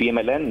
PMLN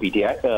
PTI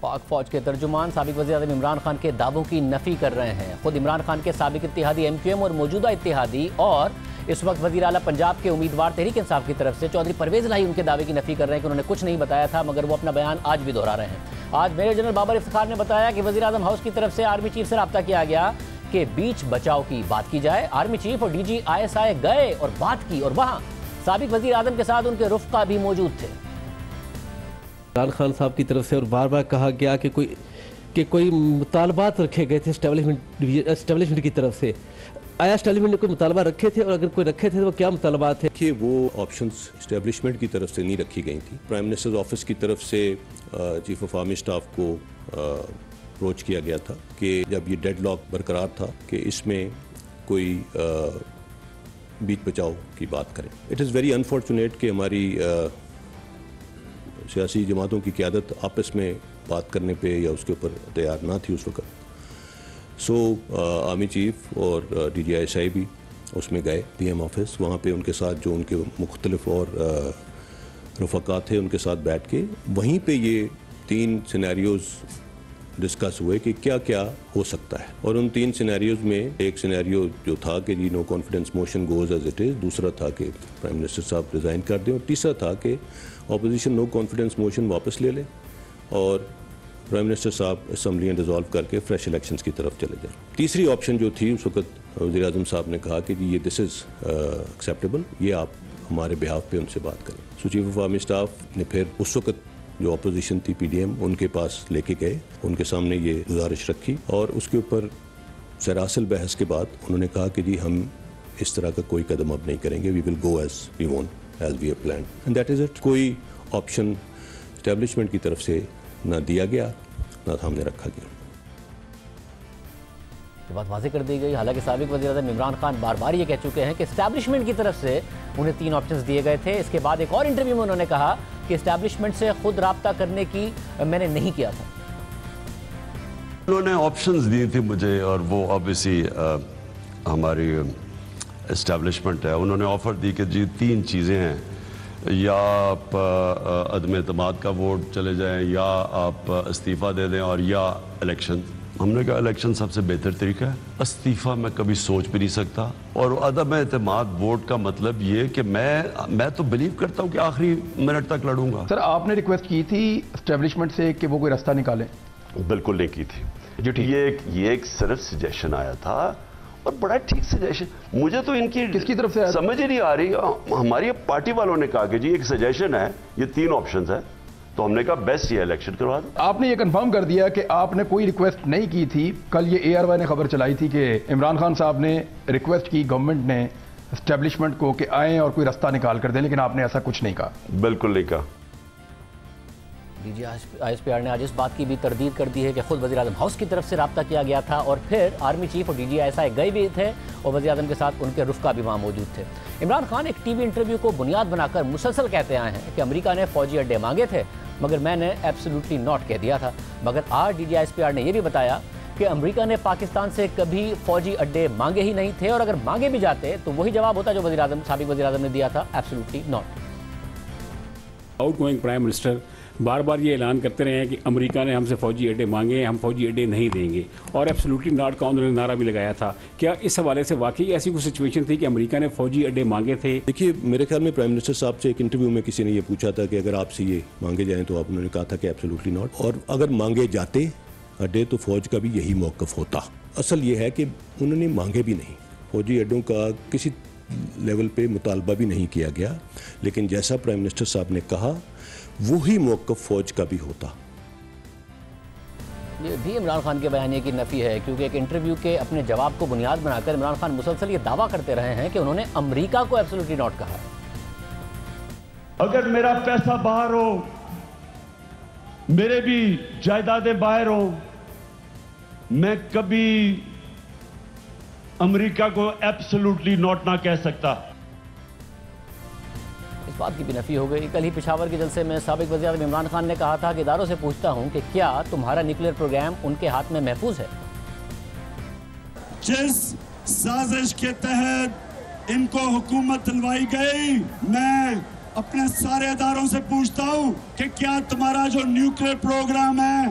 پاک فوج کے ترجمان سابق وزیر اعظم عمران خان کے دعووں کی نفی کر رہے ہیں. خود عمران خان کے سابق اتحادی MQM اور موجودہ اتحادی اور اس وقت وزیر اعلیٰ پنجاب کے امیدوار تحریک انصاف کی طرف سے چودھری پرویز الہی ان کے دعوے کی نفی کر رہے ہیں کہ انہوں نے کچھ نہیں بتایا تھا، مگر وہ اپنا بیان آج بھی دہرا رہے ہیں. آج میجر جنرل بابر افتخار نے بتایا کہ وزیر اعظم ہاؤس کی طرف سے آرمی چیف سے رابطہ کیا گیا کہ بیچ بچاؤ کی بات کی جائے. آرمی چیف اور DG ISI گئے اور بات کی، اور وہاں سابق وزیر اعظم کے ساتھ ان کے رفقا بھی موجود تھے. عمران خان صاحب کی طرف سے اور بار بار کہا گیا کہ کوئی مطالبات رکھے گئے تھے اسٹیبلشمنٹ کی طرف سے. آیا اسٹیبلشمنٹ نے کوئی مطالبہ رکھے تھے، اور اگر کوئی رکھے تھے تو وہ کیا مطالبات تھے؟ کہ وہ آپشنز اسٹیبلشمنٹ کی طرف سے نہیں رکھی گئی تھی. پرائم منسٹر آفس کی طرف سے چیف آف آرمی اسٹاف کو اپروچ کیا گیا تھا کہ جب یہ ڈیڈ لاک برقرار تھا کہ اس میں کوئی بیچ بچاؤ کی بات کریں. اٹ از ویری انفارچونیٹ کہ ہماری سیاسی جماعتوں کی قیادت آپس میں بات کرنے پہ یا اس کے اوپر تیار نہ تھی اس وقت. سو آرمی چیف اور DG ISI بھی اس میں گئے PM آفس. وہاں پہ ان کے ساتھ جو ان کے مختلف اور رفقات تھے ان کے ساتھ بیٹھ کے وہیں پہ یہ 3 سینیریوز ڈسکس ہوئے کہ کیا کیا ہو سکتا ہے. اور ان 3 سینیریوز میں ایک سینیریو جو تھا کہ جی no confidence motion goes as it is, دوسرا تھا کہ پرائم منسٹر صاحب ریزائن کر دیں، اور تیسرا تھا کہ اپوزیشن نو کانفیڈنس موشن واپس لے لے اور پرائم منسٹر صاحب اسمبلیاں ڈیزالو کر کے فریش الیکشنز کی طرف چلے جائیں. تیسری آپشن جو تھی اس وقت وزیر اعظم صاحب نے کہا کہ جی یہ دس از ایکسیپٹیبل، یہ آپ ہمارے بہاف پہ ان سے بات کریں. سو چیف آف آرمی اسٹاف نے پھر اس وقت جو اپوزیشن تھی PDM ان کے پاس لے کے گئے، ان کے سامنے یہ گزارش رکھی، اور اس کے اوپر سراسل بحث کے بعد انہوں نے کہا کہ جی ہم اس طرح کا کوئی قدم اب نہیں کریں گے، we will go as we want as we have planned and that is it. کوئی آپشن اسٹیبلشمنٹ کی طرف سے نہ دیا گیا نہ سامنے رکھا گیا. یہ بات واضح کر دی گئی. حالانکہ سابق وزیر اعظم عمران خان بار بار یہ کہہ چکے ہیں کہ اسٹیبلشمنٹ کی طرف سے انہیں 3 آپشنز دیے گئے تھے. اس کے بعد ایک اور انٹرویو میں انہوں نے کہا کہ اسٹیبلشمنٹ سے خود رابطہ کرنے کی میں نے نہیں کیا تھا. انہوں نے آپشنز دی تھی مجھے، اور وہ آبویسلی ہماری اسٹیبلشمنٹ ہے، انہوں نے آفر دی کہ جی 3 چیزیں ہیں، یا آپ عدم اعتماد کا ووٹ چلے جائیں، یا آپ استعفیٰ دے دیں، اور یا الیکشن. ہم نے کہا الیکشن سب سے بہتر طریقہ ہے، استعفیٰ میں کبھی سوچ بھی نہیں سکتا، اور عدم اعتماد ووٹ کا مطلب یہ کہ میں تو بلیو کرتا ہوں کہ آخری منٹ تک لڑوں گا. سر آپ نے ریکویسٹ کی تھی اسٹیبلشمنٹ سے کہ وہ کوئی راستہ نکالیں؟ بالکل نہیں کی تھی. یہ ایک صرف سجیشن آیا تھا، اور بڑا ٹھیک سجیشن. مجھے تو ان کی کس کی طرف سے سمجھ ہی نہیں آ رہی. ہماری پارٹی والوں نے کہا کہ جی ایک سجیشن ہے، یہ 3 آپشنز ہیں، تو ہم نے کہا بیسٹ یہ الیکشن کروا دو. آپ نے یہ کنفرم کر دیا کہ آپ نے کوئی ریکویسٹ نہیں کی تھی. کل یہ ARY نے خبر چلائی تھی کہ عمران خان صاحب نے ریکویسٹ کی گورنمنٹ نے اسٹیبلشمنٹ کو کہ آئیں اور کوئی راستہ نکال کر دیں، لیکن آپ نے ایسا کچھ نہیں کہا. بالکل نہیں کہا. DG ISPR نے آج اس بات کی بھی تردید کر دی ہے کہ خود وزیر اعظم ہاؤس کی طرف سے رابطہ کیا گیا تھا، اور پھر آرمی چیف اور DG ISI گئے بھی تھے، اور وزیر اعظم کے ساتھ ان کے رفقا بھی وہاں موجود تھے. عمران خان ایک TV انٹرویو کو بنیاد بنا کر مسلسل کہتے آئے ہیں کہ امریکہ نے فوجی اڈے مانگے تھے، مگر میں نے ایبسلیوٹلی ناٹ کہہ دیا تھا. مگر آج DG ISPR نے یہ بھی بتایا کہ امریکہ نے پاکستان سے کبھی فوجی اڈے مانگے ہی نہیں تھے، اور اگر مانگے بھی جاتے تو وہی جواب ہوتا جو سابق وزیر اعظم نے دیا تھا، absolutely not. Outgoing prime minister بار بار یہ اعلان کرتے رہے ہیں کہ امریکہ نے ہم سے فوجی اڈے مانگے ہیں، ہم فوجی اڈے نہیں دیں گے، اور ایبسلیوٹلی ناٹ کا انہوں نے نعرہ بھی لگایا تھا. کیا اس حوالے سے واقعی ایسی کوئی سچویشن تھی کہ امریکہ نے فوجی اڈے مانگے تھے؟ دیکھیے میرے خیال میں پرائم منسٹر صاحب سے ایک انٹرویو میں کسی نے یہ پوچھا تھا کہ اگر آپ سے یہ مانگے جائیں تو انہوں نے کہا تھا کہ ایبسلیوٹلی ناٹ، اور اگر مانگے جاتے اڈے تو فوج کا بھی یہی موقف ہوتا. اصل یہ ہے کہ انہوں نے مانگے بھی نہیں، فوجی اڈوں کا کسی لیول پہ مطالبہ بھی نہیں کیا گیا، لیکن جیسا پرائم منسٹر صاحب نے کہا وہی موقف فوج کا بھی ہوتا. یہ بھی عمران خان کے بیانیے کی نفی ہے، کیونکہ ایک انٹرویو کے اپنے جواب کو بنیاد بنا کر عمران خان مسلسل یہ دعویٰ کرتے رہے ہیں کہ انہوں نے امریکہ کو ایبسلیوٹلی ناٹ کہا. اگر میرا پیسہ باہر ہو، میرے بھی جائیدادیں باہر ہوں، میں کبھی امریکہ کو ایبسلیوٹلی ناٹ نہ کہہ سکتا. اس بات کی بھی نفی ہو گئی. کل ہی پشاور کے جلسے میں سابق وزیر اعظم عمران خان نے کہا تھا کہ اداروں سے پوچھتا ہوں کہ کیا تمہارا نیوکلیئر پروگرام ان کے ہاتھ میں محفوظ ہے. جس سازش کے تحت ان کو حکومت دلوائی گئی، میں اپنے سارے اداروں سے پوچھتا ہوں کہ کیا تمہارا جو نیوکلیئر پروگرام ہے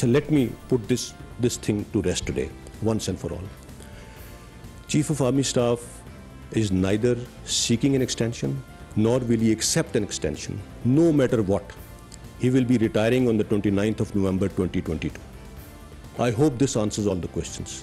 So let me put this thing to rest today, once and for all. Chief of Army Staff is neither seeking an extension nor will he accept an extension, no matter what. He will be retiring on the 29th of November 2022. I hope this answers all the questions.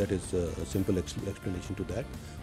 that is a simple explanation to that.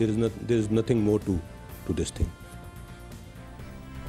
there is nothing more to this thing.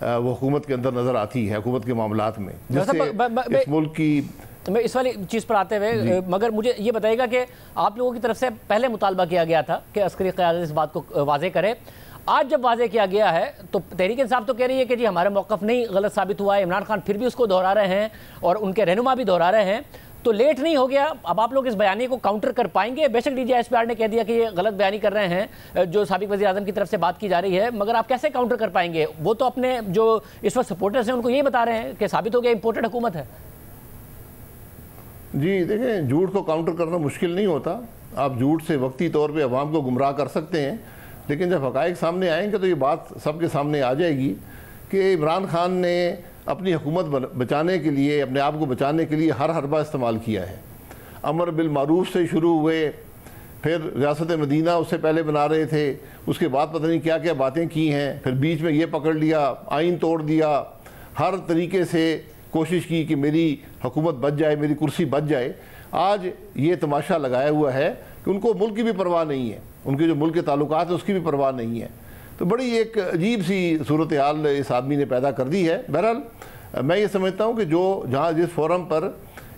وہ حکومت کے اندر نظر آتی ہے، حکومت کے معاملات میں، جس سے اس ملک کی میں اس والی چیز پر آتے ہوئے مگر مجھے یہ بتائیے گا کہ آپ لوگوں کی طرف سے پہلے مطالبہ کیا گیا تھا کہ عسکری قیادت اس بات کو واضح کرے، آج جب واضح کیا گیا ہے تو تحریک انصاف تو کہہ رہی ہے کہ جی ہمارا موقف نہیں غلط ثابت ہوا ہے، عمران خان پھر بھی اس کو دہرا رہے ہیں اور ان کے رہنما بھی دہرا رہے ہیں، تو لیٹ نہیں ہو گیا؟ اب آپ لوگ اس بیانیے کو کاؤنٹر کر پائیں گے؟ بے شک D G S P R نے کہہ دیا کہ یہ غلط بیانی کر رہے ہیں جو سابق وزیر اعظم کی طرف سے بات کی جا رہی ہے، مگر آپ کیسے کاؤنٹر کر پائیں گے؟ وہ تو اپنے جو اس وقت سپورٹرز ہیں ان کو یہی بتا رہے ہیں کہ ثابت ہو گیا امپورٹڈ حکومت ہے۔ جی دیکھیں، جھوٹ کو کاؤنٹر کرنا مشکل نہیں ہوتا، آپ جھوٹ سے وقتی طور پہ عوام کو گمراہ کر سکتے ہیں، لیکن جب حقائق سامنے آئیں گے تو یہ بات سب کے سامنے آ جائے گی کہ عمران خان نے اپنی حکومت بچانے کے لیے، اپنے آپ کو بچانے کے لیے ہر حربہ استعمال کیا ہے۔ امر بالمعروف سے شروع ہوئے، پھر ریاست مدینہ اس سے پہلے بنا رہے تھے، اس کے بعد پتہ نہیں کیا کیا باتیں کی ہیں، پھر بیچ میں یہ پکڑ لیا، آئین توڑ دیا، ہر طریقے سے کوشش کی کہ میری حکومت بچ جائے، میری کرسی بچ جائے۔ آج یہ تماشا لگایا ہوا ہے کہ ان کو ملک کی بھی پرواہ نہیں ہے، ان کے جو ملک کے تعلقات ہیں اس کی بھی پرواہ نہیں ہے، تو بڑی ایک عجیب سی صورتحال اس آدمی نے پیدا کر دی ہے۔ بہرحال میں یہ سمجھتا ہوں کہ جہاں جس فورم پر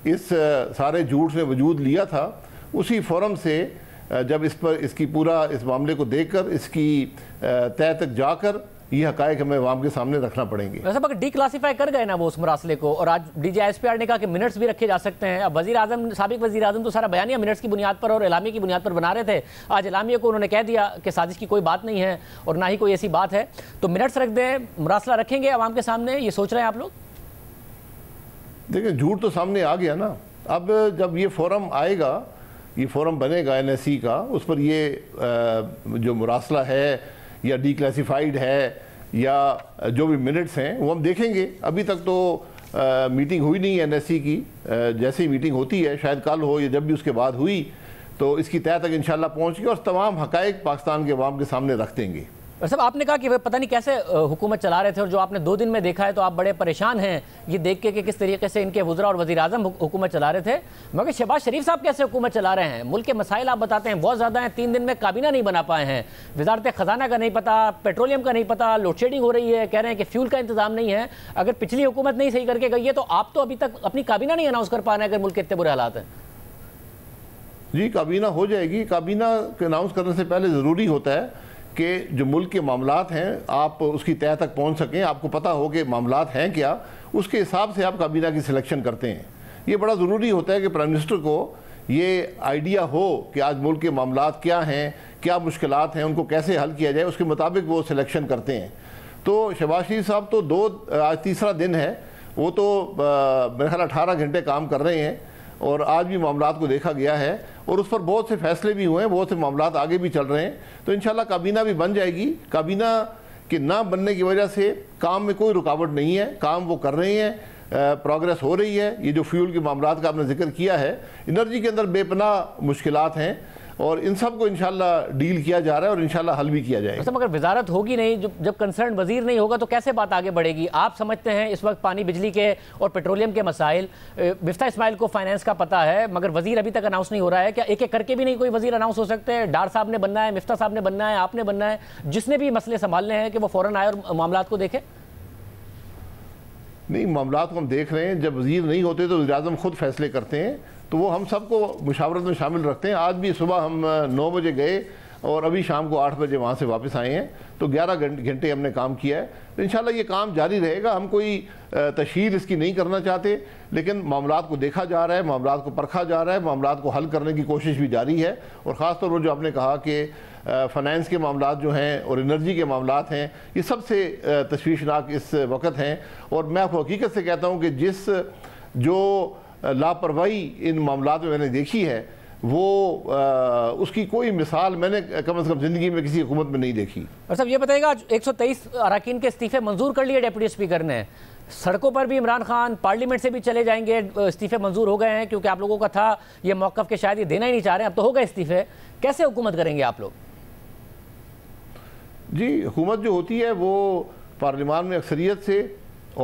اس سارے جھوٹ نے وجود لیا تھا، اسی فورم سے جب اس کی پورا اس معاملے کو دیکھ کر اس کی تہہ تک جا کر یہ حقائق ہمیں عوام کے سامنے رکھنا پڑیں گے۔ ویسے اگر ڈی کلاسیفائی کر گئے نا وہ اس مراسلے کو، اور آج D G S P R نے کہا کہ منٹس بھی رکھے جا سکتے ہیں، اب سابق وزیر اعظم تو سارا بیانیہ منٹس کی بنیاد پر اور اعلامیہ کی بنیاد پر بنا رہے تھے، آج اعلامیہ کو انہوں نے کہہ دیا کہ سازش کی کوئی بات نہیں ہے اور نہ ہی کوئی ایسی بات ہے، تو منٹس رکھ دیں، مراسلہ رکھیں گے عوام کے سامنے، یہ سوچ رہے ہیں آپ لوگ؟ دیکھیں جھوٹ تو سامنے آ گیا نا، اب جب یہ فورم آئے گا، یہ فورم بنے گا NSC کا، اس پر یہ جو مراسلہ ہے یا ڈی کلاسیفائیڈ ہے یا جو بھی منٹس ہیں وہ ہم دیکھیں گے۔ ابھی تک تو میٹنگ ہوئی نہیں ہے NSC کی، جیسے ہی میٹنگ ہوتی ہے، شاید کل ہو یا جب بھی اس کے بعد ہوئی، تو اس کی تہہ تک انشاءاللہ پہنچ گے اور تمام حقائق پاکستان کے عوام کے سامنے رکھ دیں گے۔ صاحب آپ نے کہا کہ وہ پتہ نہیں کیسے حکومت چلا رہے تھے، اور جو آپ نے 2 دن میں دیکھا ہے تو آپ بڑے پریشان ہیں یہ دیکھ کے کہ کس طریقے سے ان کے وزراء اور وزیر اعظم حکومت چلا رہے تھے، مگر شہباز شریف صاحب کیسے حکومت چلا رہے ہیں؟ ملک کے مسائل آپ بتاتے ہیں بہت زیادہ ہیں، 3 دن میں کابینہ نہیں بنا پائے ہیں، وزارت خزانہ کا نہیں پتا، پیٹرولیم کا نہیں پتا، لوڈ شیڈنگ ہو رہی ہے، کہہ رہے ہیں کہ فیول کا انتظام نہیں ہے۔ اگر پچھلی حکومت نہیں صحیح کر کے گئی ہے تو آپ تو ابھی تک اپنی کابینہ نہیں اناؤنس کر پا رہے ہیں، اگر ملک کے اتنے برے حالات ہیں۔ جی کابینہ ہو جائے گی، کابینہ کے اناؤنس کرنے سے پہلے ضروری ہوتا ہے کہ جو ملک کے معاملات ہیں آپ اس کی تہہ تک پہنچ سکیں، آپ کو پتہ ہو کہ معاملات ہیں کیا، اس کے حساب سے آپ کابینہ کی سلیکشن کرتے ہیں۔ یہ بڑا ضروری ہوتا ہے کہ پرائم منسٹر کو یہ آئیڈیا ہو کہ آج ملک کے معاملات کیا ہیں، کیا مشکلات ہیں، ان کو کیسے حل کیا جائے، اس کے مطابق وہ سلیکشن کرتے ہیں۔ تو شہباز شریف صاحب تو آج تیسرا دن ہے، وہ تو میرے خیال 18 گھنٹے کام کر رہے ہیں، اور آج بھی معاملات کو دیکھا گیا ہے اور اس پر بہت سے فیصلے بھی ہوئے ہیں، بہت سے معاملات آگے بھی چل رہے ہیں، تو انشاءاللہ کابینہ بھی بن جائے گی۔ کابینہ کے نہ بننے کی وجہ سے کام میں کوئی رکاوٹ نہیں ہے، کام وہ کر رہے ہیں، پروگریس ہو رہی ہے۔ یہ جو فیول کے معاملات کا آپ نے ذکر کیا ہے، انرجی کے اندر بے پناہ مشکلات ہیں اور ان سب کو انشاءاللہ ڈیل کیا جا رہا ہے اور انشاءاللہ حل بھی کیا جائے گا۔ اگر وزارت ہوگی نہیں، جب کنسرن وزیر نہیں ہوگا تو کیسے بات آگے بڑھے گی؟ آپ سمجھتے ہیں اس وقت پانی بجلی کے اور پیٹرولیم کے مسائل، مفتاح اسماعیل کو فائنانس کا پتہ ہے مگر وزیر ابھی تک اناؤنس نہیں ہو رہا ہے، کیا ایک ایک کر کے بھی نہیں کوئی وزیر اناؤنس ہو سکتے ہیں؟ ڈار صاحب نے بننا ہے، مفتاح صاحب نے بننا ہے، آپ نے بننا ہے، جس نے بھی مسئلے سنبھالنے ہیں کہ وہ فوراً آئے اور معاملات کو دیکھے؟ نہیں، معاملات کو ہم دیکھ رہے ہیں، جب وزیر نہیں ہوتے تو وزیر اعظم خود فیصلے کرتے ہیں، تو وہ ہم سب کو مشاورت میں شامل رکھتے ہیں۔ آج بھی صبح ہم 9 بجے گئے اور ابھی شام کو 8 بجے وہاں سے واپس آئے ہیں، تو 11 گھنٹے ہم نے کام کیا ہے۔ تو انشاءاللہ یہ کام جاری رہے گا، ہم کوئی تشہیر اس کی نہیں کرنا چاہتے، لیکن معاملات کو دیکھا جا رہا ہے، معاملات کو پرکھا جا رہا ہے، معاملات کو حل کرنے کی کوشش بھی جاری ہے، اور خاص طور پر جو آپ نے کہا کہ فائنانس کے معاملات جو ہیں اور انرجی کے معاملات ہیں، یہ سب سے تشویشناک اس وقت ہیں، اور میں آپ کو حقیقت سے کہتا ہوں کہ جو لاپرواہی ان معاملات میں میں نے دیکھی ہے، وہ اس کی کوئی مثال میں نے کم از کم زندگی میں کسی حکومت میں نہیں دیکھی۔ اور صاحب یہ بتائیے گا 123 اراکین کے استعفے منظور کر لیے ڈیپٹی اسپیکر نے، سڑکوں پر بھی عمران خان پارلیمنٹ سے بھی چلے جائیں گے، استعفے منظور ہو گئے ہیں کیونکہ آپ لوگوں کا تھا یہ موقف کہ شاید یہ دینا ہی نہیں چاہ رہے ہیں، اب تو ہو گئے استعفے، کیسے حکومت کریں گے آپ لوگ؟ جی حکومت جو ہوتی ہے وہ پارلیمان میں اکثریت سے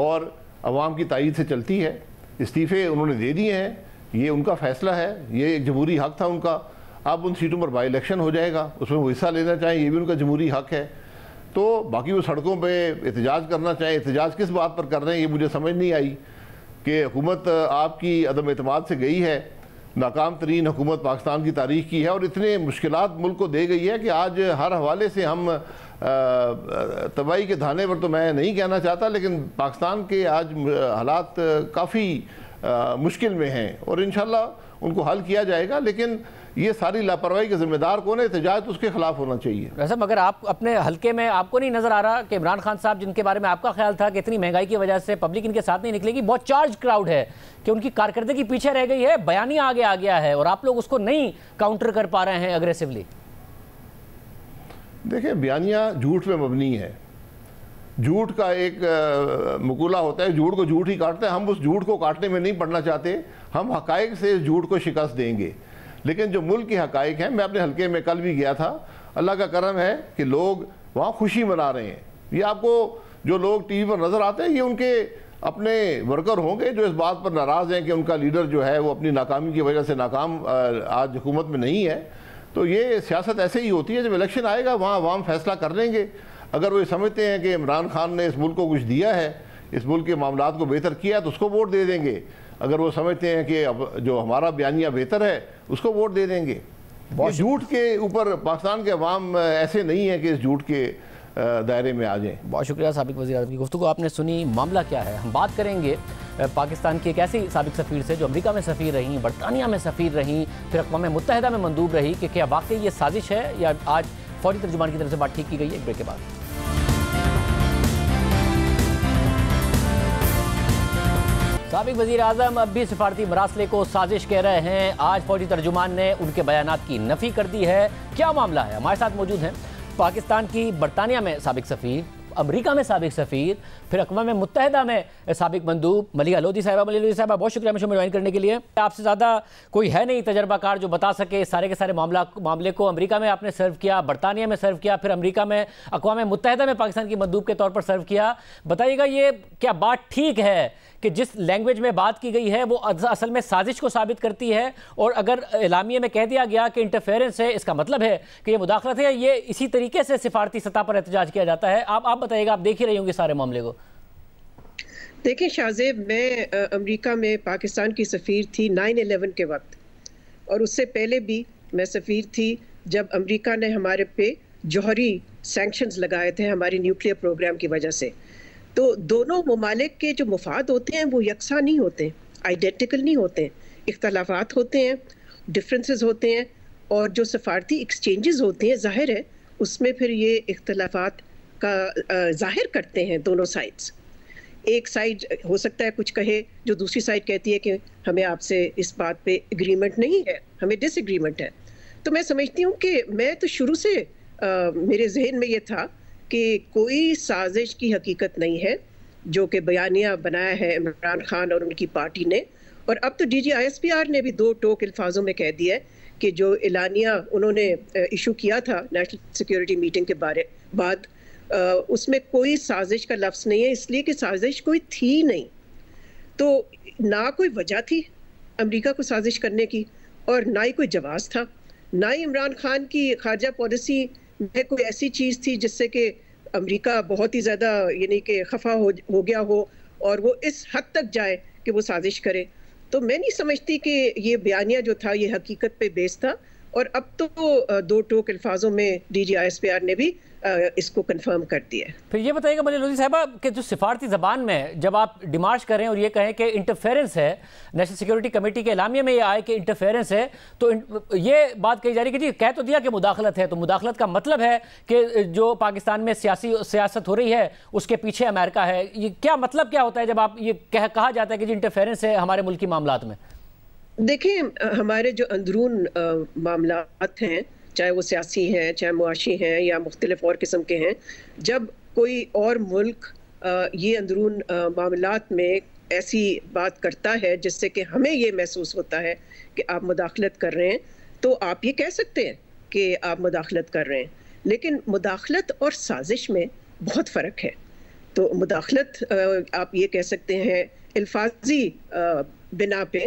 اور عوام کی تائید سے چلتی ہے۔ استعفے انہوں نے دے دیے ہیں، یہ ان کا فیصلہ ہے، یہ ایک جمہوری حق تھا ان کا۔ اب ان سیٹوں پر بائی الیکشن ہو جائے گا، اس میں وہ حصہ لینا چاہیں، یہ بھی ان کا جمہوری حق ہے۔ تو باقی وہ سڑکوں پہ احتجاج کرنا چاہیں، احتجاج کس بات پر کر رہے ہیں یہ مجھے سمجھ نہیں آئی کہ حکومت آپ کی عدم اعتماد سے گئی ہے، ناکام ترین حکومت پاکستان کی تاریخ کی ہے، اور اتنے مشکلات ملک کو دے گئی ہے کہ آج ہر حوالے سے ہم تباہی کے دھانے پر تو میں نہیں کہنا چاہتا، لیکن پاکستان کے آج حالات کافی مشکل میں ہیں اور انشاءاللہ ان کو حل کیا جائے گا، لیکن یہ ساری لاپرواہی کے ذمہ دار کون ہے؟ احتجاج تو اس کے خلاف ہونا چاہیے۔ ویسے مگر آپ اپنے حلقے میں آپ کو نہیں نظر آ رہا کہ عمران خان صاحب جن کے بارے میں آپ کا خیال تھا کہ اتنی مہنگائی کی وجہ سے پبلک ان کے ساتھ نہیں نکلے گی، بہت چارج کراؤڈ ہے کہ ان کی کارکردگی پیچھے رہ گئی ہے، بیانیہ آگے آ گیا ہے اور آپ لوگ اس کو نہیں کاؤنٹر کر پا رہے ہیں اگریسولی؟ دیکھیں بیانیہ جھوٹ پہ مبنی ہے، جھوٹ کا ایک مقولہ ہوتا ہے جھوٹ کو جھوٹ ہی کاٹتے ہیں، ہم اس جھوٹ کو کاٹنے میں نہیں پڑنا چاہتے، ہم حقائق سے اس جھوٹ کو شکست دیں گے، لیکن جو ملک کے حقائق ہیں، میں اپنے حلقے میں کل بھی گیا تھا، اللہ کا کرم ہے کہ لوگ وہاں خوشی منا رہے ہیں۔ یہ آپ کو جو لوگ ٹی وی پر نظر آتے ہیں یہ ان کے اپنے ورکر ہوں گے جو اس بات پر ناراض ہیں کہ ان کا لیڈر جو ہے وہ اپنی ناکامی کی وجہ سے ناکام آج حکومت میں نہیں ہے۔ تو یہ سیاست ایسے ہی ہوتی ہے، جب الیکشن آئے گا وہاں عوام فیصلہ کر لیں گے۔ اگر وہ سمجھتے ہیں کہ عمران خان نے اس ملک کو کچھ دیا ہے، اس ملک کے معاملات کو بہتر کیا ہے تو اس کو ووٹ دے دیں گے، اگر وہ سمجھتے ہیں کہ جو ہمارا بیانیہ بہتر ہے اس کو ووٹ دے دیں گے۔ یہ جھوٹ کے اوپر پاکستان کے عوام ایسے نہیں ہیں کہ اس جھوٹ کے دائرے میں آ جائیں۔ بہت شکریہ سابق وزیر اعظم کی گفتگو آپ نے سنی۔ معاملہ کیا ہے؟ ہم بات کریں گے پاکستان کی ایک ایسی سابق سفیر سے جو امریکہ میں سفیر رہیں، برطانیہ میں سفیر رہیں، پھر اقوام متحدہ میں مندوب رہی، کہ کیا واقعی یہ سازش ہے یا آج فوجی ترجمان کی طرف سے بات ٹھیک کی گئی ہے؟ ایک بریک کے بعد سابق وزیر اعظم اب بھی سفارتی مراسلے کو سازش کہہ رہے ہیں۔ آج فوجی ترجمان نے ان کے بیانات کی نفی کر دی ہے۔ کیا معاملہ ہے؟ ہمارے ساتھ موجود ہیں پاکستان کی برطانیہ میں سابق سفیر، امریکہ میں سابق سفیر، پھر اقوام متحدہ میں سابق مندوب ملیحہ لودھی صاحبہ۔ ملیحہ لودھی صاحبہ بہت شکریہ ہمیں جوائن کرنے کے لیے۔ آپ سے زیادہ کوئی ہے نہیں تجربہ کار جو بتا سکے سارے کے سارے معاملے کو۔ امریکہ میں آپ نے سرو کیا، برطانیہ میں سرو کیا، پھر امریکہ میں اقوام متحدہ میں پاکستان کی مندوب کے طور پر سرو کیا۔ بتائیے گا یہ کیا بات ٹھیک ہے کہ جس لینگویج میں بات کی گئی ہے وہ اصل میں سازش کو ثابت کرتی ہے، اور اگر اعلامیے میں کہہ دیا گیا کہ انٹرفیرنس ہے، اس کا مطلب ہے کہ یہ مداخلت ہے، یہ اسی طریقے سے سفارتی سطح پر احتجاج کیا جاتا ہے؟ آپ بتائیے گا، آپ دیکھ ہی رہی ہوں گے سارے معاملے کو۔ دیکھیں شاہزیب، میں امریکہ میں پاکستان کی سفیر تھی 9/11 کے وقت، اور اس سے پہلے بھی میں سفیر تھی جب امریکہ نے ہمارے پہ جوہری سینکشنز لگائے تھے ہماری نیوکلیئر پروگرام کی وجہ سے۔ تو دونوں ممالک کے جو مفاد ہوتے ہیں وہ یکساں نہیں ہوتے، آئیڈینٹیکل نہیں ہوتے، اختلافات ہوتے ہیں، ڈفرینسز ہوتے ہیں، اور جو سفارتی ایکسچینجز ہوتے ہیں ظاہر ہے اس میں پھر یہ اختلافات کا ظاہر کرتے ہیں دونوں سائڈز۔ ایک سائڈ ہو سکتا ہے کچھ کہے جو دوسری سائڈ کہتی ہے کہ ہمیں آپ سے اس بات پہ اگریمنٹ نہیں ہے، ہمیں ڈس اگریمنٹ ہے۔ تو میں سمجھتی ہوں کہ میں تو شروع سے میرے ذہن میں یہ تھا کہ کوئی سازش کی حقیقت نہیں ہے جو کہ بیانیہ بنایا ہے عمران خان اور ان کی پارٹی نے، اور اب تو D G I S P R نے بھی دو ٹوک الفاظوں میں کہہ دیا ہے کہ جو اعلانیہ انہوں نے ایشو کیا تھا نیشنل سیکیورٹی میٹنگ کے بعد اس میں کوئی سازش کا لفظ نہیں ہے، اس لیے کہ سازش کوئی تھی نہیں۔ تو نہ کوئی وجہ تھی امریکہ کو سازش کرنے کی، اور نہ ہی کوئی جواز تھا، نہ ہی عمران خان کی خارجہ پالیسی میں کوئی ایسی چیز تھی جس سے کہ امریکہ بہت ہی زیادہ یعنی کہ خفا ہو گیا ہو اور وہ اس حد تک جائے کہ وہ سازش کرے۔ تو میں نہیں سمجھتی کہ یہ بیانیہ جو تھا یہ حقیقت پہ بیس تھا، اور اب تو دو ٹوک الفاظوں میں D G I S P R نے بھی اس کو کنفرم کر دیا ہے۔ پھر یہ بتائیے گا ملیحہ لودھی صاحبہ کہ جو سفارتی زبان میں جب آپ ڈیمارش کریں اور یہ کہیں کہ انٹرفیرنس ہے، نیشنل سیکیورٹی کمیٹی کے اعلامیے میں یہ آئے کہ انٹرفیرنس ہے، تو یہ بات کہی جا رہی ہے کہ جی کہہ تو دیا کہ مداخلت ہے، تو مداخلت کا مطلب ہے کہ جو پاکستان میں سیاست ہو رہی ہے اس کے پیچھے امریکہ ہے۔ یہ کیا مطلب کیا ہوتا ہے جب آپ یہ کہا جاتا ہے کہ جی انٹرفیرنس ہے ہمارے ملکی معاملات میں؟ دیکھیں ہمارے جو اندرون معاملات ہیں، چاہے وہ سیاسی ہیں، چاہے معاشی ہیں یا مختلف اور قسم کے ہیں، جب کوئی اور ملک یہ اندرون معاملات میں ایسی بات کرتا ہے جس سے کہ ہمیں یہ محسوس ہوتا ہے کہ آپ مداخلت کر رہے ہیں، تو آپ یہ کہہ سکتے ہیں کہ آپ مداخلت کر رہے ہیں، لیکن مداخلت اور سازش میں بہت فرق ہے۔ تو مداخلت آپ یہ کہہ سکتے ہیں الفاظی بنا پہ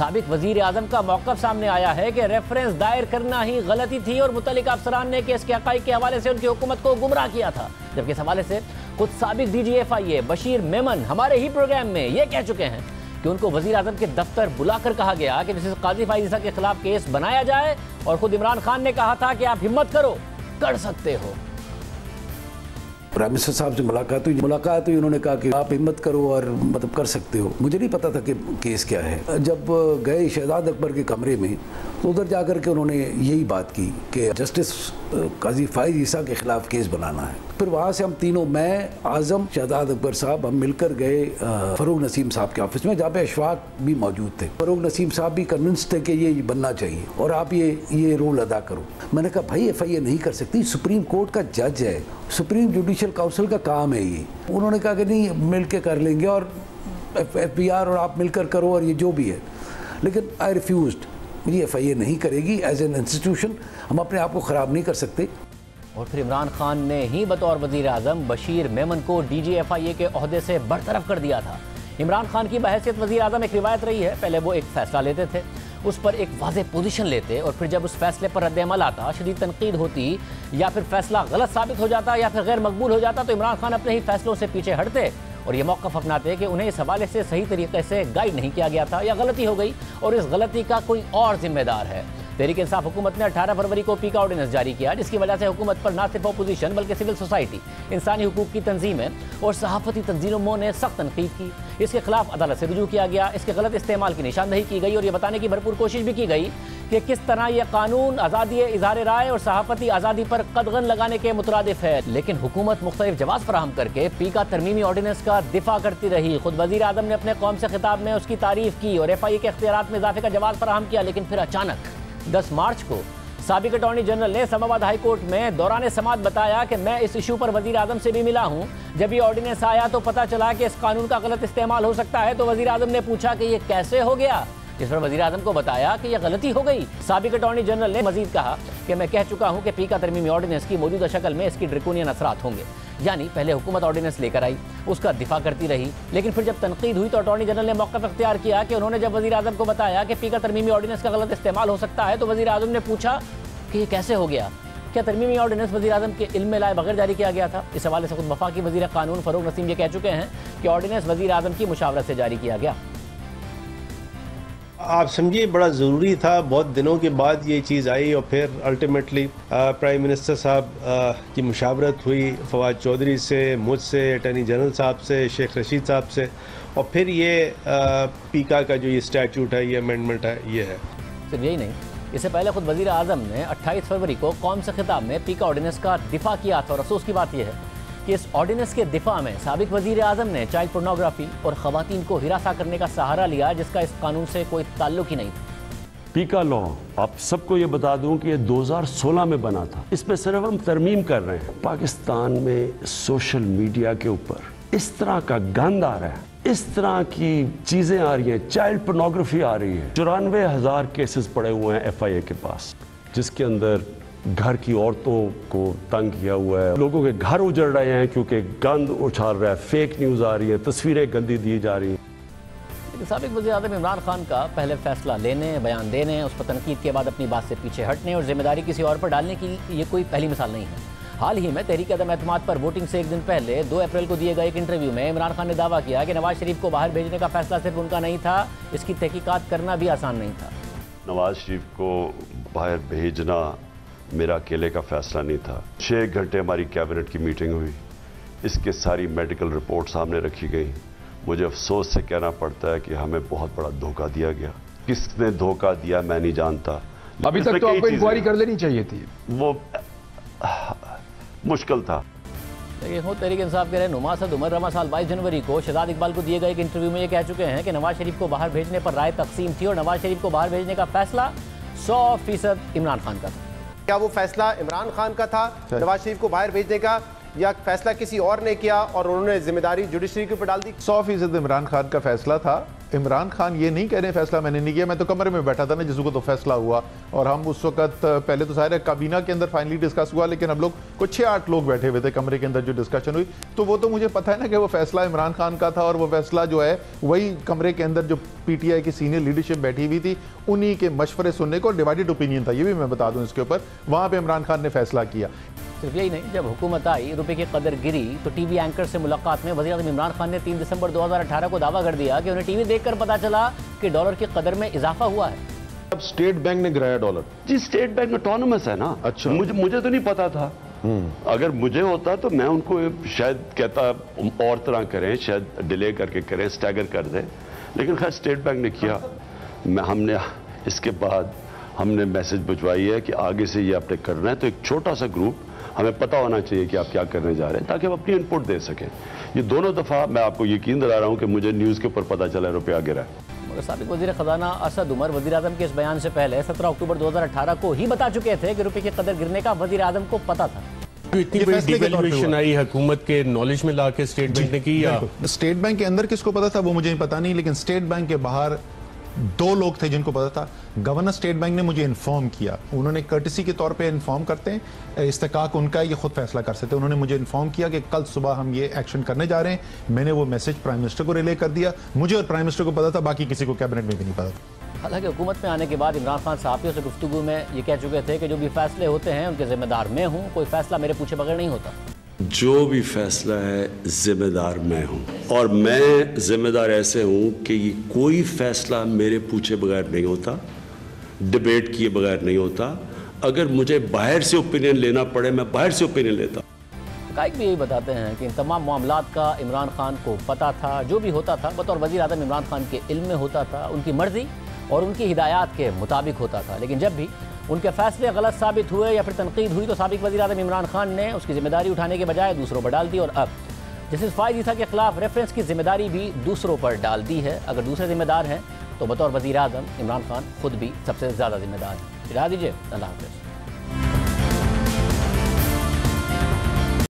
سابق وزیر اعظم کا موقف سامنے آیا ہے کہ ریفرنس دائر کرنا ہی غلطی تھی اور متعلقہ افسران نے کیس کے حقائق کے حوالے سے ان کی حکومت کو گمراہ کیا تھا، جبکہ اس حوالے سے خود سابق ڈی جی ایف آئی اے بشیر میمن ہمارے ہی پروگرام میں یہ کہہ چکے ہیں کہ ان کو وزیر اعظم کے دفتر بلا کر کہا گیا کہ جسے قاضی فائز عیسیٰ کے خلاف کیس بنایا جائے، اور خود عمران خان نے کہا تھا کہ آپ ہمت کرو، کر سکتے ہو۔ پرائم منسٹر صاحب سے ملاقات ہوئی، انہوں نے کہا کہ آپ ہمت کرو اور مطلب کر سکتے ہو۔ مجھے نہیں پتا تھا کہ کیس کیا ہے۔ جب گئے شہزاد اکبر کے کمرے میں تو ادھر جا کر کے انہوں نے یہی بات کی کہ جسٹس قاضی فائز عیسیٰ کے خلاف کیس بنانا ہے۔ پھر وہاں سے ہم تینوں، میں، اعظم، شہزاد اکبر صاحب، ہم مل کر گئے فروغ نسیم صاحب کے آفس میں، جہاں پہ اشفاق بھی موجود تھے۔ فروغ نسیم صاحب بھی کنونسڈ تھے کہ یہ بننا چاہیے اور آپ یہ رول ادا کرو۔ میں نے کہا بھائی ایف آئی اے نہیں کر سکتی، سپریم کورٹ کا جج ہے، سپریم جوڈیشل کاؤنسل کا کام ہے یہ۔ انہوں نے کہا کہ نہیں، مل کے کر لیں گے، اور ایف بی آر اور آپ مل کر کرو، اور یہ جو بھی ہے۔ لیکن آئی ریفیوزڈ، یہ ایف آئی اے نہیں کرے گی، ایز این انسٹیٹیوشن ہم اپنے آپ کو خراب نہیں کر سکتے۔ اور پھر عمران خان نے ہی بطور وزیر اعظم بشیر میمن کو ڈی جی ایف آئی اے کے عہدے سے برطرف کر دیا تھا۔ عمران خان کی بحیثیت وزیر اعظم ایک روایت رہی ہے، پہلے وہ ایک فیصلہ لیتے تھے، اس پر ایک واضح پوزیشن لیتے، اور پھر جب اس فیصلے پر رد عمل آتا، شدید تنقید ہوتی، یا پھر فیصلہ غلط ثابت ہو جاتا یا پھر غیر مقبول ہو جاتا، تو عمران خان اپنے ہی فیصلوں سے پیچھے ہٹتے اور یہ موقف اپناتے کہ انہیں اس حوالے سے صحیح طریقے سے گائیڈ نہیں کیا گیا تھا، یا غلطی ہو گئی اور اس غلطی کا کوئی اور ذمہ دار ہے۔ تحریک انصاف حکومت نے 18 فروری کو پیکا آرڈیننس جاری کیا، جس کی وجہ سے حکومت پر نہ صرف اپوزیشن بلکہ سول سوسائٹی، انسانی حقوق کی تنظیمیں اور صحافتی تنظیموں نے سخت تنقید کی۔ اس کے خلاف عدالت سے رجوع کیا گیا، اس کے غلط استعمال کی نشاندہی کی گئی، اور یہ بتانے کی بھرپور کوشش بھی کی گئی کہ کس طرح یہ قانون آزادی اظہار رائے اور صحافتی آزادی پر قدغن لگانے کے مترادف ہے۔ لیکن حکومت مختلف جواز فراہم کر کے پیکا ترمیمی آرڈیننس کا دفاع کرتی رہی۔ خود وزیر اعظم نے اپنے قوم سے خطاب میں اس کی تعریف کی اور ایف آئی اے کے اختیارات میں اضافے کا جواز فراہم کیا، لیکن پھر اچانک 10 مارچ کو سابق اٹارنی جنرل نے اسلام آباد ہائی کورٹ میں دوران سماعت بتایا کہ میں اس ایشو پر وزیر اعظم سے بھی ملا ہوں۔ جب یہ آرڈیننس آیا تو پتہ چلا کہ اس قانون کا غلط استعمال ہو سکتا ہے، تو وزیر اعظم نے پوچھا کہ یہ کیسے ہو گیا، جس پر وزیر اعظم کو بتایا کہ یہ غلطی ہو گئی۔ سابق اٹارنی جنرل نے مزید کہا کہ میں کہہ چکا ہوں کہ پیکا ترمیمی آرڈیننس کی موجودہ شکل میں اس کی ڈریکونین اثرات ہوں گے، یعنی پہلے حکومت آرڈیننس لے کر آئی، اس کا دفاع کرتی رہی، لیکن پھر جب تنقید ہوئی تو اٹارنی جنرل نے موقف اختیار کیا کہ انہوں نے جب وزیر اعظم کو بتایا کہ پیکا ترمیمی آرڈیننس کا غلط استعمال ہو سکتا ہے، تو وزیر اعظم نے پوچھا کہ یہ کیسے ہو گیا، کیا ترمیمی آرڈیننس وزیر اعظم کے علم میں لائے بغیر جاری کیا گیا تھا؟ اس حوالے سے خود وفاقی وزیر قانون فروغ نسیم یہ کہہ چکے ہیں کہ آرڈیننس وزیر اعظم کی مشاورت سے جاری کیا گیا۔ آپ سمجھیے بڑا ضروری تھا، بہت دنوں کے بعد یہ چیز آئی، اور پھر الٹیمیٹلی پرائم منسٹر صاحب کی مشاورت ہوئی فواد چودھری سے، مجھ سے، اٹارنی جنرل صاحب سے، شیخ رشید صاحب سے، اور پھر یہ پیکا کا جو یہ اسٹیچوٹ ہے، یہ امینڈمنٹ ہے، یہ ہے۔ صرف یہی نہیں، اس سے پہلے خود وزیر اعظم نے 28 فروری کو قوم سے خطاب میں پیکا آرڈیننس کا دفاع کیا تھا، اور افسوس کی بات یہ ہے کہ اس آرڈیننس کے دفاع میں سابق وزیر اعظم نے چائلڈ پورنوگرافی اور خواتین کو ہراساں کرنے کا سہارا لیا، جس کا اس قانون سے کوئی تعلق ہی نہیں تھا۔ پیکا لا، آپ سب کو یہ بتا دوں کہ یہ 2016 میں بنا تھا، اس میں صرف ہم ترمیم کر رہے ہیں۔ پاکستان میں سوشل میڈیا کے اوپر اس طرح کا گند آ رہا ہے، اس طرح کی چیزیں آ رہی ہیں، چائلڈ پورنوگرافی آ رہی ہے۔ 94,000 کیسز پڑے ہوئے ہیں ایف آئی اے کے پاس، جس کے اندر گھر کی عورتوں کو تنگ کیا ہوا ہے، لوگوں کے گھر اجڑ رہے ہیں کیونکہ گند اچھال رہا ہے، فیک نیوز آ رہی ہے، تصویریں گندی دی جا رہی ہیں۔ لیکن سابق وزیر اعظم عمران خان کا پہلے فیصلہ لینے، بیان دینے، اس پر تنقید کے بعد اپنی بات سے پیچھے ہٹنے اور ذمہ داری کسی اور پر ڈالنے کی یہ کوئی پہلی مثال نہیں ہے۔ حال ہی میں تحریک عدم اعتماد پر ووٹنگ سے ایک دن پہلے 2 اپریل کو دیے گئے ایک انٹرویو میں عمران خان نے دعویٰ کیا کہ نواز شریف کو باہر بھیجنے کا فیصلہ صرف ان کا نہیں تھا، اس کی تحقیقات کرنا بھی آسان نہیں تھا۔ نواز شریف کو باہر بھیجنا میرا اکیلے کا فیصلہ نہیں تھا۔ 6 گھنٹے ہماری کیبنٹ کی میٹنگ ہوئی، اس کے ساری میڈیکل رپورٹ سامنے رکھی گئی۔ مجھے افسوس سے کہنا پڑتا ہے کہ ہمیں بہت بڑا دھوکہ دیا گیا۔ کس نے دھوکہ دیا میں نہیں جانتا، ابھی تک تو آپ کو انکوائری کر لینی چاہیے تھی، وہ مشکل تھا۔ لیکن خود تحریک انصاف کے رہنما اسد عمر رواں سال 22 جنوری کو شہزاد اقبال کو دیے گئے ایک انٹرویو میں یہ کہہ چکے ہیں کہ نواز شریف کو باہر بھیجنے پر رائے تقسیم تھی اور نواز شریف کو باہر بھیجنے کا فیصلہ 100% عمران خان کا تھا۔ کیا وہ فیصلہ عمران خان کا تھا نواز شریف کو باہر بھیجنے کا، یا فیصلہ کسی اور نے کیا اور انہوں نے ذمہ داری جوڈیشری کے اوپر ڈال دی؟ 100% عمران خان کا فیصلہ تھا، عمران خان یہ نہیں کہہ رہے فیصلہ میں نے نہیں کیا، میں تو کمرے میں بیٹھا تھا نا جس کو تو فیصلہ ہوا، اور ہم اس وقت پہلے تو ظاہر ہے کابینہ کے اندر فائنلی ڈسکس ہوا، لیکن ہم لوگ کچھ 6-8 لوگ بیٹھے ہوئے تھے کمرے کے اندر جو ڈسکشن ہوئی، تو وہ تو مجھے پتہ ہے نا کہ وہ فیصلہ عمران خان کا تھا، اور وہ فیصلہ جو ہے وہی کمرے کے اندر جو پی ٹی آئی کی سینئر لیڈرشپ بیٹھی ہوئی تھی انہی کے مشورے سننے کو، ڈیوائیڈڈ اوپینین تھا، یہ بھی میں بتا دوں اس کے اوپر، وہاں پہ عمران خان نے فیصلہ کیا۔ صرف یہی نہیں، جب حکومت آئی، روپے کی قدر گری، تو ٹی وی اینکر سے ملاقات میں وزیر اعظم عمران خان نے 3 دسمبر 2018 کو دعویٰ کر دیا کہ انہیں ٹی وی دیکھ کر پتا چلا کہ ڈالر کی قدر میں اضافہ ہوا ہے۔ اب اسٹیٹ بینک نے گرایا ڈالر؟ جی اسٹیٹ بینک اٹانومس ہے نا، اچھا مجھے تو نہیں پتا تھا، اگر مجھے ہوتا تو میں ان کو شاید کہتا اور طرح کریں، شاید ڈیلے کر کے کریں، سٹیگر کر دیں، لیکن خیر اسٹیٹ بینک نے کیا۔ ہم نے اس کے بعد ہم نے میسج بھجوائی ہے کہ آگے سے یہ آپ نے کرنا ہے، تو ایک چھوٹا سا گروپ ہمیں پتہ ہونا چاہیے کہ آپ کیا کرنے جا رہے ہیں تاکہ ہم اپنی انپٹ دے سکیں۔ یہ دونوں دفعہ میں آپ کو یقین دلا رہا ہوں کہ مجھے نیوز کے اوپر پتہ چلا روپیہ گرا ہے۔ مگر سابق وزیر خزانہ اسد عمر وزیر اعظم کے اس بیان سے پہلے 17 اکتوبر 2018 کو ہی بتا چکے تھے کہ روپے کی قدر گرنے کا وزیر اعظم کو پتہ تھا۔ اتنی بڑی ڈیویلویشن آئی حکومت کے نالج میں لا کے اسٹیٹ بینک نے کی، یا اسٹیٹ بینک کے اندر کس کو پتا تھا وہ مجھے پتا نہیں، لیکن اسٹیٹ بینک کے باہر 2 لوگ تھے جن کو پتا تھا۔ گورنر اسٹیٹ بینک نے مجھے انفارم کیا، انہوں نے کرٹسی کے طور پہ انفارم کرتے ہیں، استحقاق ان کا یہ خود فیصلہ کر سکتے، انہوں نے مجھے انفارم کیا کہ کل صبح ہم یہ ایکشن کرنے جا رہے ہیں۔ میں نے وہ میسج پرائم منسٹر کو ریلے کر دیا، مجھے اور پرائم منسٹر کو پتا تھا، باقی کسی کو کیبنٹ میں بھی نہیں پتا تھا۔ حالانکہ حکومت میں آنے کے بعد عمران خان صحافیوں سے گفتگو میں یہ کہہ چکے تھے کہ جو بھی فیصلے ہوتے ہیں ان کے ذمہ دار میں ہوں، کوئی فیصلہ میرے پوچھے بغیر نہیں ہوتا۔ جو بھی فیصلہ ہے ذمہ دار میں ہوں، اور میں ذمہ دار ایسے ہوں کہ یہ کوئی فیصلہ میرے پوچھے بغیر نہیں ہوتا، ڈیبیٹ کیے بغیر نہیں ہوتا۔ اگر مجھے باہر سے اوپینین لینا پڑے میں باہر سے اوپینین لیتا۔ حقائق بھی یہی بتاتے ہیں کہ ان تمام معاملات کا عمران خان کو پتہ تھا، جو بھی ہوتا تھا بطور وزیر اعظم عمران خان کے علم میں ہوتا تھا، ان کی مرضی اور ان کی ہدایات کے مطابق ہوتا تھا، لیکن جب بھی ان کے فیصلے غلط ثابت ہوئے یا پھر تنقید ہوئی تو سابق وزیر اعظم عمران خان نے اس کی ذمہ داری اٹھانے کے بجائے دوسروں پر ڈال دی، اور اب جسٹس فائز عیسیٰ کے خلاف ریفرنس کی ذمہ داری بھی دوسروں پر ڈال دی ہے۔ اگر دوسرے ذمہ دار ہیں تو بطور وزیر اعظم عمران خان خود بھی سب سے زیادہ ذمہ دار ہیں۔ اجازت دیجیے، اللہ حافظ۔